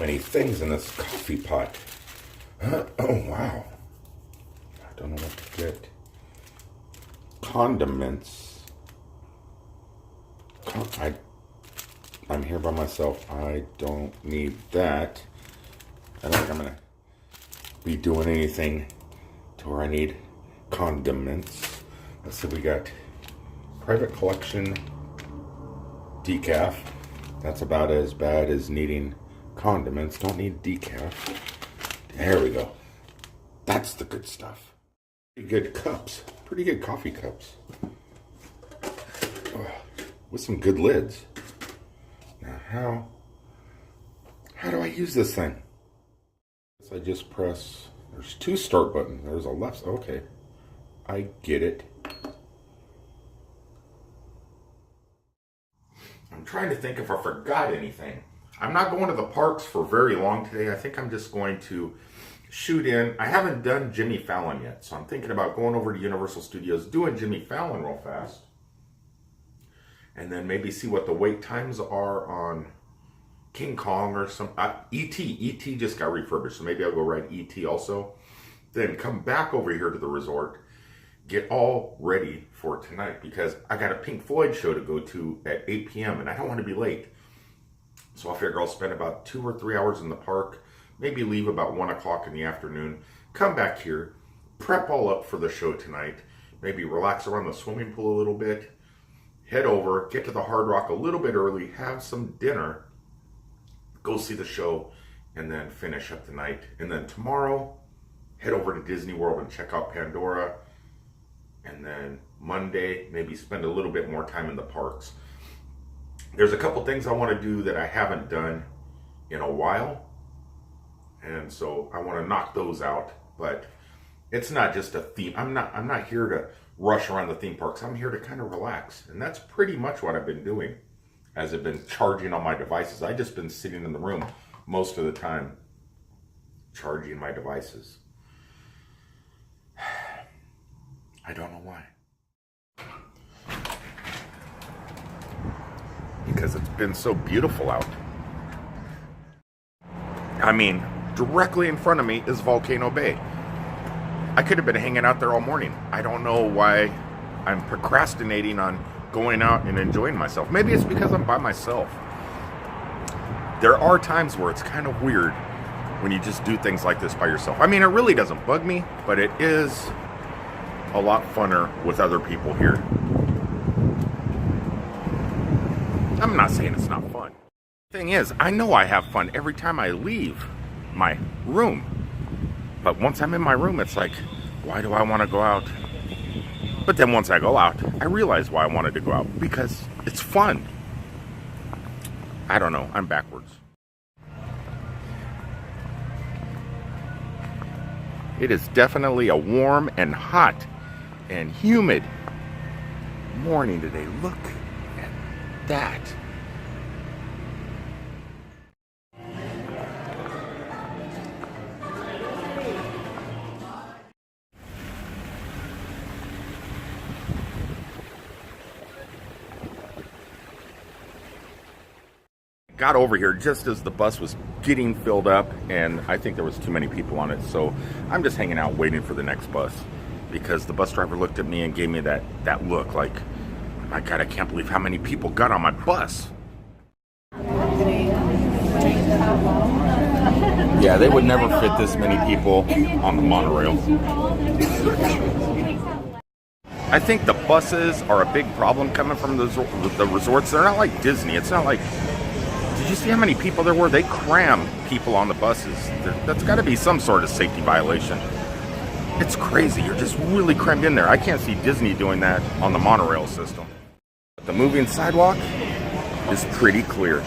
many things in this coffee pot. Oh, wow. I don't know what to get. Condiments. I'm here by myself. I don't need that. I don't think I'm going to be doing anything to where I need condiments. Let's see, we got private collection decaf. That's about as bad as needing condiments. Don't need decaf. There we go. That's the good stuff. Pretty good cups. Pretty good coffee cups. With some good lids. Now, how do I use this thing? I just press, there's two start buttons. There's a left, okay. I get it. I'm trying to think if I forgot anything. I'm not going to the parks for very long today. I think I'm just going to shoot in. I haven't done Jimmy Fallon yet, so I'm thinking about going over to Universal Studios, doing Jimmy Fallon real fast, and then maybe see what the wait times are on King Kong or some E.T. just got refurbished, so maybe I'll go ride E.T. also. Then come back over here to the resort, get all ready for tonight, because I got a Pink Floyd show to go to at 8 p.m. and I don't want to be late. So I figure I'll spend about 2 or 3 hours in the park, maybe leave about 1 o'clock in the afternoon, come back here, prep all up for the show tonight, maybe relax around the swimming pool a little bit, head over, get to the Hard Rock a little bit early, have some dinner, go see the show, and then finish up the night. And then tomorrow, head over to Disney World and check out Pandora. And then Monday, maybe spend a little bit more time in the parks. There's a couple things I want to do that I haven't done in a while. And so I want to knock those out. But it's not just a theme. I'm not here to rush around the theme parks. I'm here to kind of relax. And that's pretty much what I've been doing as I've been charging on my devices. I've just been sitting in the room most of the time charging my devices. I don't know why. Because it's been so beautiful out. I mean, directly in front of me is Volcano Bay. I could have been hanging out there all morning. I don't know why I'm procrastinating on going out and enjoying myself. Maybe it's because I'm by myself. There are times where it's kind of weird when you just do things like this by yourself. I mean, it really doesn't bug me, but it is a lot funner with other people here. I'm not saying it's not fun. Thing is, I know I have fun every time I leave my room. But once I'm in my room, it's like, why do I want to go out? But then once I go out, I realize why I wanted to go out. Because it's fun. I don't know. I'm backwards. It is definitely a warm and hot and humid morning today. Look at that. Got over here just as the bus was getting filled up, and I think there was too many people on it, so I'm just hanging out waiting for the next bus, because the bus driver looked at me and gave me that look like, my God, I can't believe how many people got on my bus. Yeah, they would never fit this many people on the monorail. I think the buses are a big problem coming from the resorts. They're not like Disney. It's not like, did you see how many people there were? They cram people on the buses. That's got to be some sort of safety violation. It's crazy. You're just really crammed in there. I can't see Disney doing that on the monorail system. The moving sidewalk is pretty clear.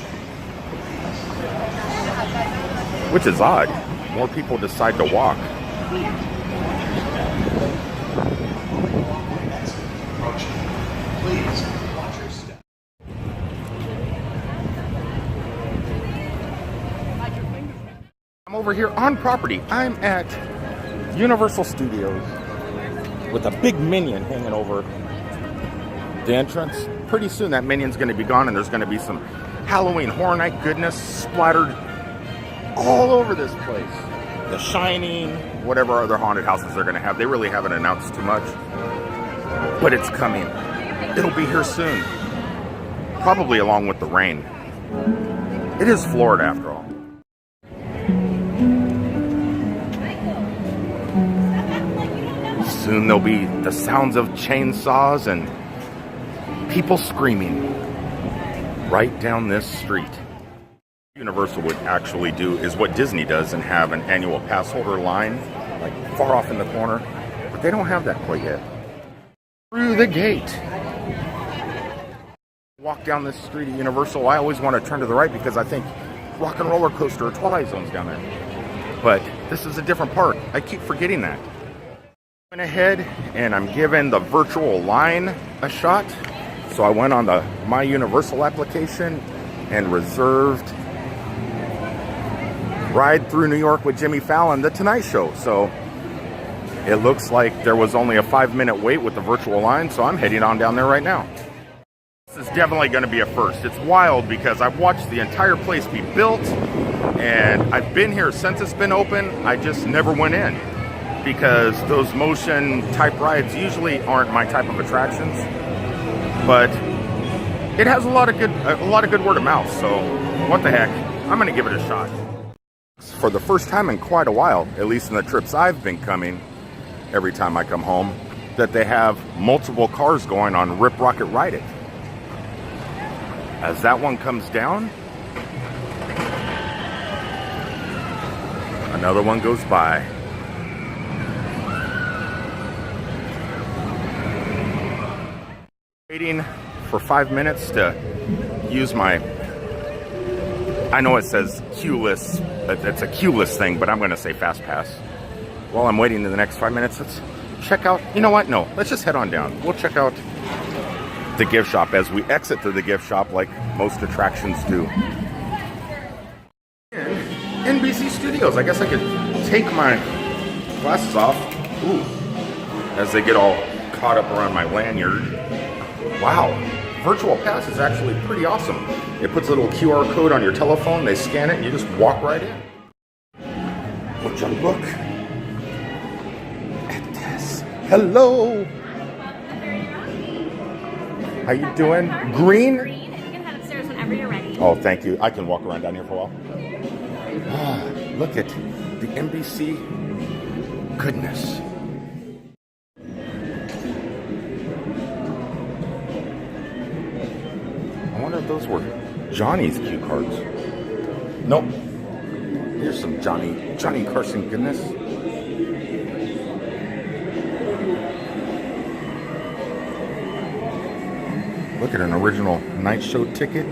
Which is odd. More people decide to walk. Please watch your step. I'm over here on property. I'm at Universal Studios with a big minion hanging over the entrance. Pretty soon that minion's going to be gone, and there's going to be some Halloween Horror Night goodness splattered all over this place. The Shining, whatever other haunted houses they're going to have. They really haven't announced too much. But it's coming. It'll be here soon. Probably along with the rain. It is Florida after all. Soon there'll be the sounds of chainsaws and people screaming right down this street. Universal would actually do is what Disney does and have an annual pass holder line, like far off in the corner, but they don't have that quite yet. Through the gate. Walk down this street at Universal. I always want to turn to the right because I think Rock and Roller Coaster or Twilight Zone's down there. But this is a different park. I keep forgetting that. I went ahead and I'm giving the virtual line a shot. So I went on the My Universal application and reserved Ride Through New York with Jimmy Fallon, The Tonight Show. So it looks like there was only a 5-minute wait with the virtual line, so I'm heading on down there right now. This is definitely going to be a first. It's wild because I've watched the entire place be built, and I've been here since it's been open. I just never went in because those motion type rides usually aren't my type of attractions. But it has a lot of good word of mouth, so what the heck, I'm going to give it a shot. For the first time in quite a while, at least in the trips I've been coming, every time I come home, that they have multiple cars going on Rip Rocket Ride It. As that one comes down, another one goes by. Waiting for 5 minutes to use my, I know it says queue-less, it's a queue-less thing, but I'm going to say Fast Pass. While I'm waiting in the next 5 minutes, let's check out, you know what, no, let's just head on down. We'll check out the gift shop as we exit through the gift shop like most attractions do. And NBC Studios, I guess I could take my glasses off, ooh, as they get all caught up around my lanyard. Wow, virtual pass is actually pretty awesome. It puts a little QR code on your telephone, they scan it, and you just walk right in. Would you look at this? Hello! How you doing? Green? Green, and you can head upstairs whenever you're ready. Oh, thank you. I can walk around down here for a while. Ah, look at the NBC goodness. I wonder if those were Johnny's cue cards. Nope. Here's some Johnny Carson goodness. Look at an original night show ticket.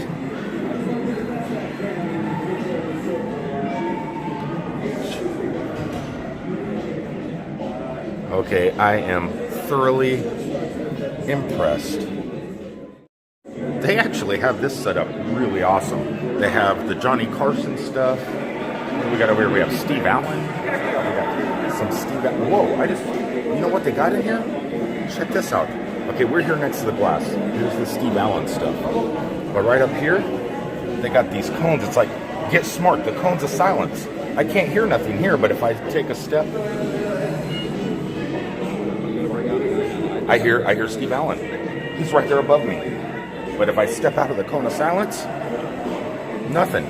Okay, I am thoroughly impressed. They actually have this set up really awesome. They have the Johnny Carson stuff. We got over here, we have Steve Allen. We got some Steve Allen. Whoa, you know what they got in here? Check this out. Okay, we're here next to the glass. Here's the Steve Allen stuff. But right up here, they got these cones. It's like, get smart, the cones of silence. I can't hear nothing here, but if I take a step, I hear Steve Allen. He's right there above me. But if I step out of the cone of silence, nothing.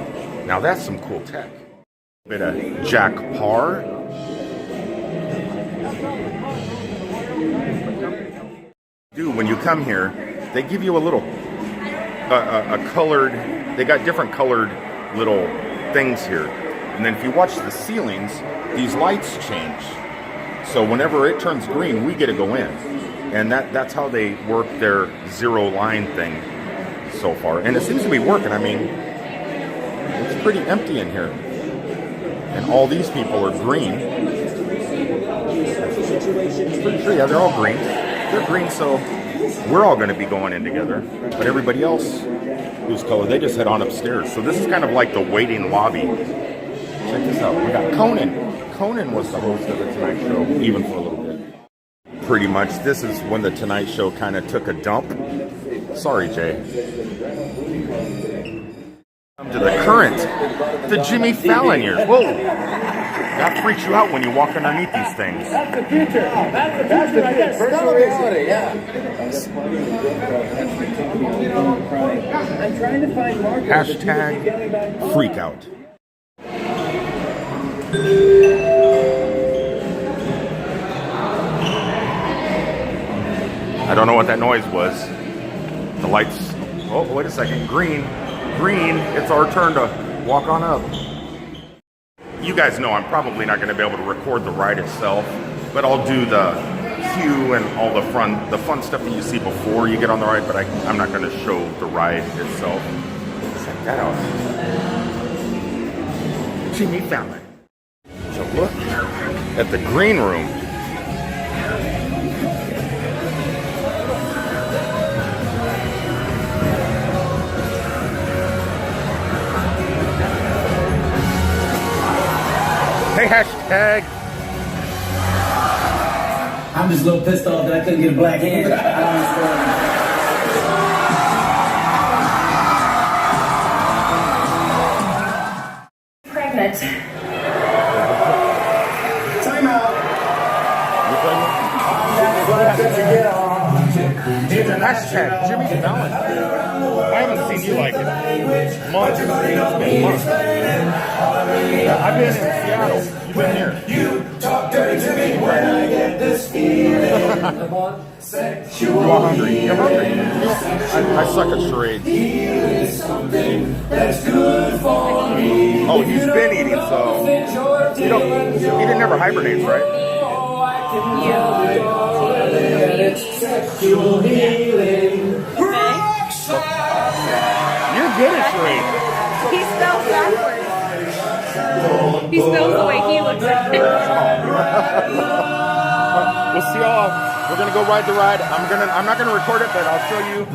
Now that's some cool tech. Bit of Jack Parr. Dude, when you come here, they give you a little, a colored, they got different colored little things here. And then if you watch the ceilings, these lights change. So whenever it turns green, we get to go in. And that's how they work their zero line thing so far. And it seems to be working. I mean, it's pretty empty in here. And all these people are green. It's pretty sure, yeah, they're all green. They're green, so we're all going to be going in together. But everybody else who's colored, they just head on upstairs. So this is kind of like the waiting lobby. Check this out. We got Conan. Conan was the host of the Tonight Show, even for a little bit. Pretty much, this is when the Tonight Show kind of took a dump. Sorry, Jay. To the current, the Jimmy Fallon years. Whoa! That freaks you out when you walk underneath these things. That's the future. That's the future. Virtual reality, yeah. I'm trying to find markers. Hashtag freak out. I don't know what that noise was. The lights. Oh, wait a second. Green. Green, it's our turn to walk on up. You guys know I'm probably not going to be able to record the ride itself, but I'll do the queue and all the fun stuff that you see before you get on the ride, but I'm not going to show the ride itself. Check that out. Jimmy Fallon. So look at the green room. Hey, hashtag. I'm just a little pissed off that I couldn't get a black hand. I don't Pregnant. Time out. Hashtag Jimmy Fallon. I haven't seen you like it. Months. It's been months. I've been in Seattle. You've been here. You talk dirty to me when I get this feeling. You're hungry. You're hungry. I suck at charades. Something that's good for me. Oh, he's been eating, so he didn't never hibernates, right? Sexual healing. You're good at charades. He spells backwards. He spells the way he looks at it. We'll see y'all. We're gonna go ride the ride. I'm not gonna record it, but I'll show you.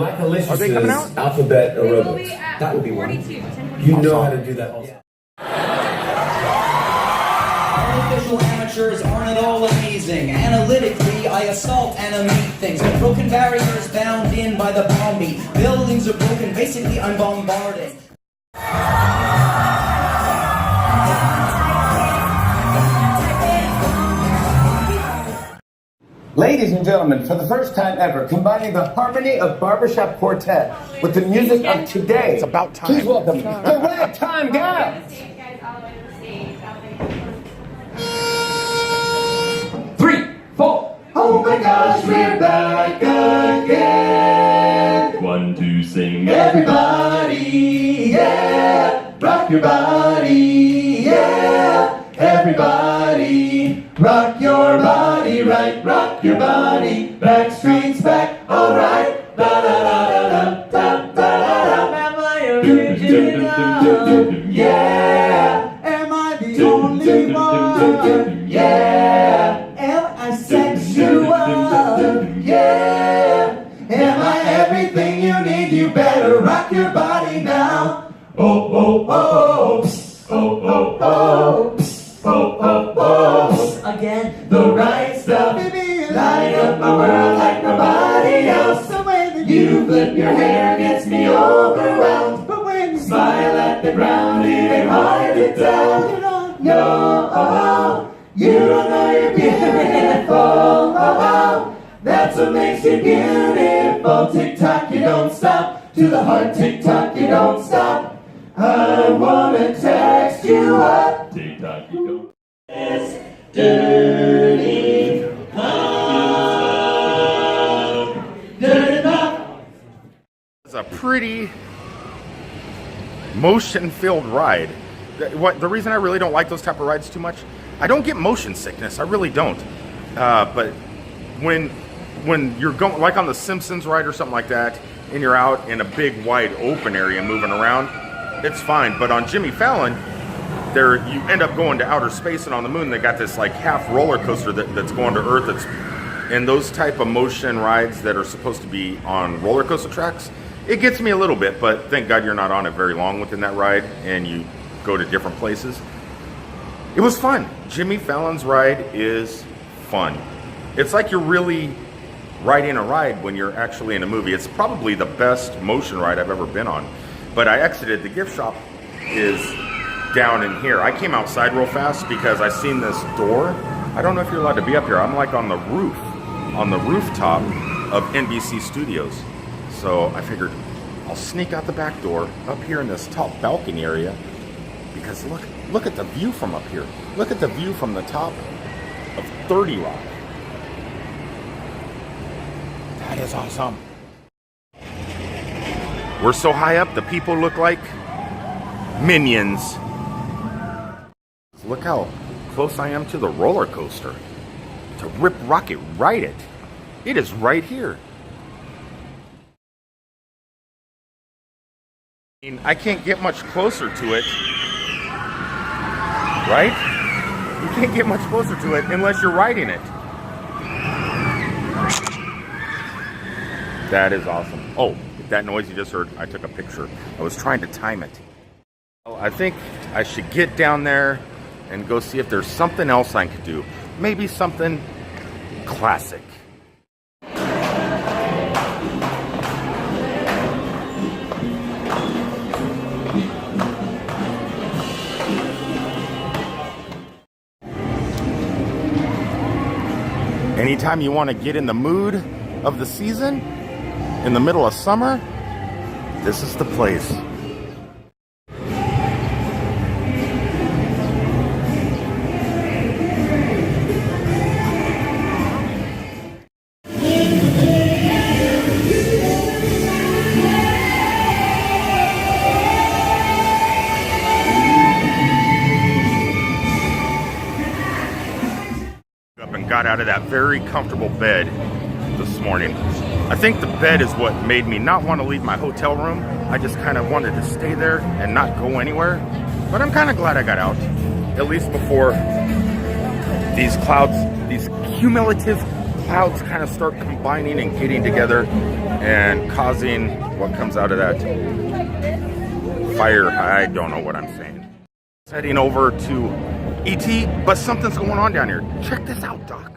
Are they coming out? Alphabet They will be aerobics. at That would be one. 42. 10:42. You know how to do that also. Artificial amateurs aren't at all amazing. Analytically, I assault and meet things. Broken barriers bound in by the bomb beat. Buildings are broken, basically I'm bombarding. Ladies and gentlemen, for the first time ever, combining the harmony of barbershop quartet with the music of today. It's about time. Please welcome the Ragtime Guys. Guys, all the way to the stage. All the way to the 3, 4. Oh my gosh, we're back again. 1, 2, sing. Everybody, yeah, rock your body, yeah. Everybody, rock your body right, rock your body. Back streets back, alright. Da da da da da da da da. Am I original? Yeah. Am I the only one? Yeah. Am I sexual? Yeah. Am I everything you need? You better rock your body now. Oh, oh, oh, psst. Oh, oh, oh, psst. Oh, oh, oh, again, the right stuff. Light up my world like nobody else. The way that you flip your hair gets me overwhelmed. But when you smile at the ground, it ain't hard to tell. You don't know, you don't know you're beautiful. Oh, that's what makes you beautiful. Tick tock, you don't stop. To the heart, tick tock, you don't stop. I wanna text you up. TikTok, you go. It's dirty dirty pop. It's a pretty motion-filled ride. The reason I really don't like those type of rides too much, I don't get motion sickness. I really don't. But when you're going, like on the Simpsons ride or something like that, and you're out in a big, wide, open area moving around, it's fine. But on Jimmy Fallon, you end up going to outer space, and on the moon they got this like half roller coaster that's going to Earth. And those type of motion rides that are supposed to be on roller coaster tracks, it gets me a little bit, but thank God you're not on it very long within that ride, and you go to different places. It was fun. Jimmy Fallon's ride is fun. It's like you're really riding a ride when you're actually in a movie. It's probably the best motion ride I've ever been on. But I exited the gift shop is down in here. I came outside real fast because I seen this door. I don't know if you're allowed to be up here. I'm like on the rooftop of NBC Studios. So I figured I'll sneak out the back door up here in this top balcony area, because look at the view from up here. Look at the view from the top of 30 Rock. That is awesome. We're so high up, the people look like minions. Look how close I am to the roller coaster. To Rip Rocket Ride It. It is right here. I can't get much closer to it. Right? You can't get much closer to it unless you're riding it. That is awesome. Oh, that noise you just heard, I took a picture. I was trying to time it. Oh, I think I should get down there and go see if there's something else I could do. Maybe something classic. Anytime you want to get in the mood of the season, in the middle of summer, this is the place. Up and got out of that very comfortable bed this morning. I think the bed is what made me not want to leave my hotel room. I just kind of wanted to stay there and not go anywhere. But I'm kind of glad I got out, at least before these clouds, these cumulative clouds kind of start combining and getting together and causing what comes out of that fire. I don't know what I'm saying. Heading over to ET, but something's going on down here. Check this out, Doc.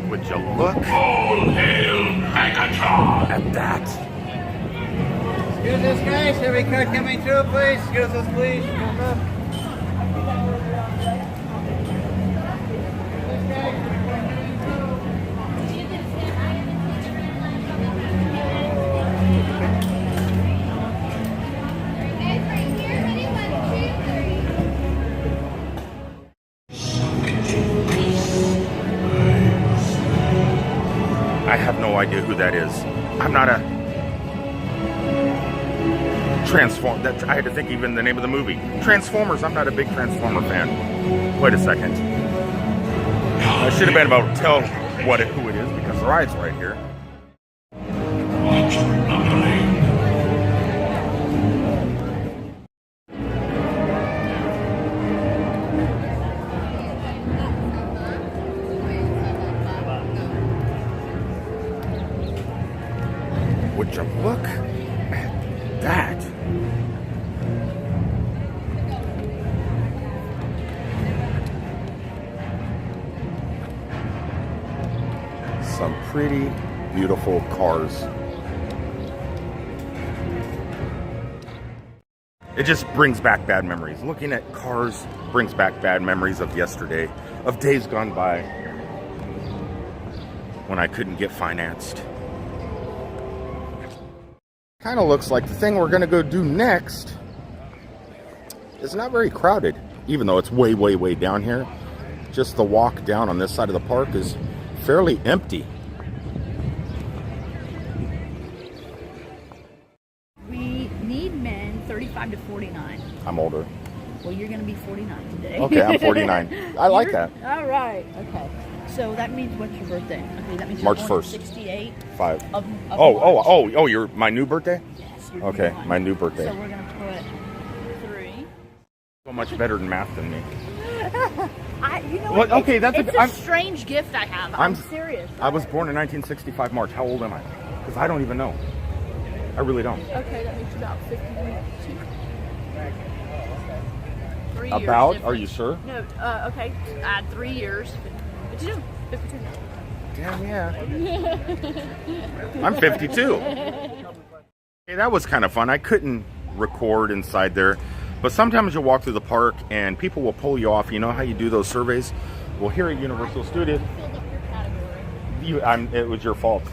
Would you look at that? Excuse us, guys. Every car coming through, please. Excuse us, please. I have no idea who that is. I'm not a Transform. I had to think even the name of the movie. Transformers. I'm not a big Transformer fan. Wait a second. I should have been able to tell who it is because the ride's right here. Would you look at that? Some pretty beautiful cars. It just brings back bad memories. Looking at cars brings back bad memories of yesterday, of days gone by when I couldn't get financed. Kind of looks like the thing we're gonna go do next is not very crowded, even though it's way, way, way down here. Just the walk down on this side of the park is fairly empty. We need men 35 to 49. I'm older. Well, you're going to be 49 today. Okay, I'm 49. I like that. All right. Okay. So that means what's your birthday? Okay, that means March you're born 1st. 68. 5. Of Oh, you're my new birthday? Yes. You're Okay, 21. my new birthday. So we're going to put 3. So much better than math than me. You know What? what? Okay, that's it's a a strange gift I have. I'm serious. I was born in 1965 March. How old am I? Because I don't even know. I really don't. Okay, that makes you about 52. 3 years. About? difference. Are you sure? No. Okay. Add 3 years. 52. 52. Damn yeah. I'm 52. Hey, that was kind of fun. I couldn't record inside there. But sometimes you'll walk through the park and people will pull you off. You know how you do those surveys? Well, here at Universal Studios, it was your fault.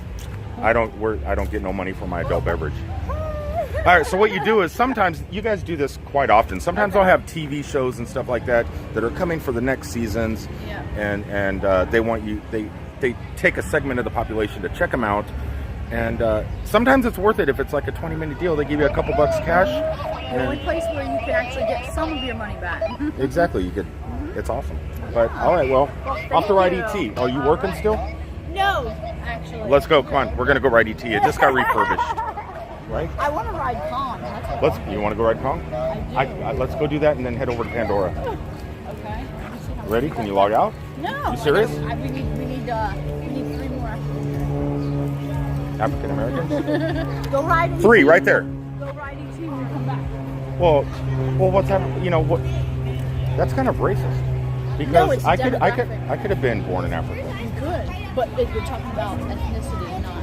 I don't get no money for my adult beverage. All right, so what you do is sometimes, you guys do this quite often. Sometimes I'll have TV shows and stuff like that that are coming for the next seasons, and they want you, they take a segment of the population to check them out. And sometimes it's worth it if it's like a 20-minute deal. They give you a couple bucks cash. The only place where you can actually get some of your money back. Exactly, you could. It's awesome. But all right, well, off to ride ET. Oh, you working still? No, actually. Let's go. Come on, we're gonna go ride ET. It just got refurbished. Right? I want to ride Kong. You want to go ride Kong? I let's go do that and then head over to Pandora. Okay. Ready? Can you log out? No. You serious? We need 3 more. African Americans? Go ride ET. 3 right there. Go ride ET when you come back. Well, what's happening? You know what? That's kind of racist. Because No, it's I could have been born in Africa. You could, but if you're talking about ethnicity, not.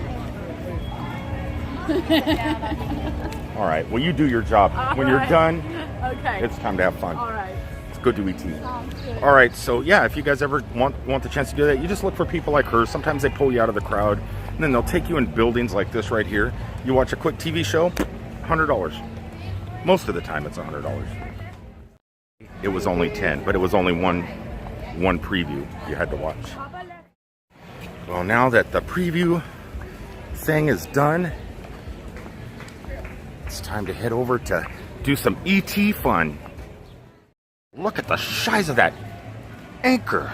All right. Well, you do your job. When you're done, okay, it's time to have fun. All right. Let's go do ET. Sounds good. All right. So yeah, if you guys ever want the chance to do that, you just look for people like her. Sometimes they pull you out of the crowd, and then they'll take you in buildings like this right here. You watch a quick TV show, $100. Most of the time, it's $100. It was only 10, but it was only one preview you had to watch. Well, now that the preview thing is done, it's time to head over to do some ET fun. Look at the size of that anchor.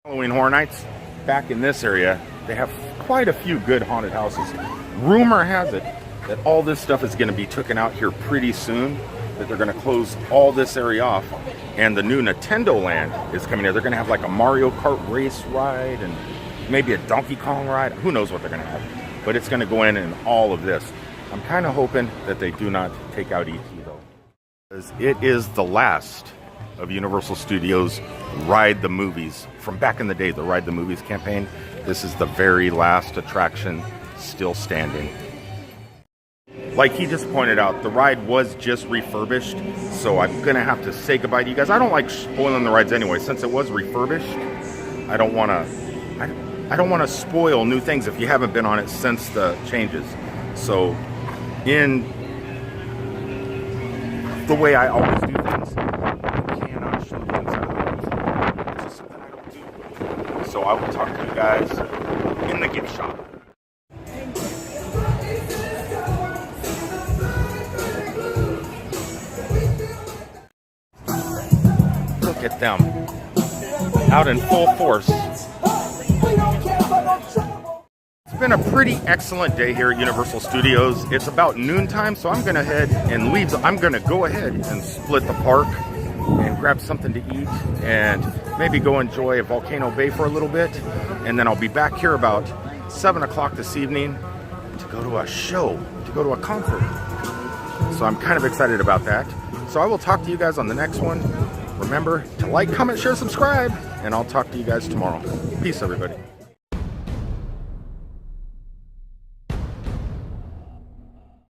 Halloween Horror Nights, back in this area, they have quite a few good haunted houses. Rumor has it that all this stuff is going to be taken out here pretty soon, that they're going to close all this area off, and the new Nintendo Land is coming here. They're going to have like a Mario Kart race ride and maybe a Donkey Kong ride. Who knows what they're going to have, but it's going to go in all of this. I'm kind of hoping that they do not take out ET though, because it is the last of Universal Studios Ride the Movies. From back in the day, the Ride the Movies campaign, this is the very last attraction still standing. Like he just pointed out, the ride was just refurbished, so I'm gonna have to say goodbye to you guys. I don't like spoiling the rides anyway. Since it was refurbished, I don't want to spoil new things if you haven't been on it since the changes. So in the way I always do things, I cannot show the inside of the rides. It's just something I don't do. So I will talk to you guys in the gift shop. Look at them, out in full force. It's been a pretty excellent day here at Universal Studios. It's about noontime, so I'm gonna head and leave. I'm gonna go ahead and split the park and grab something to eat and maybe go enjoy Volcano Bay for a little bit. And then I'll be back here about 7 o'clock this evening to go to a show, to go to a concert. So I'm kind of excited about that. So I will talk to you guys on the next one. Remember to like, comment, share, subscribe, and I'll talk to you guys tomorrow. Peace, everybody.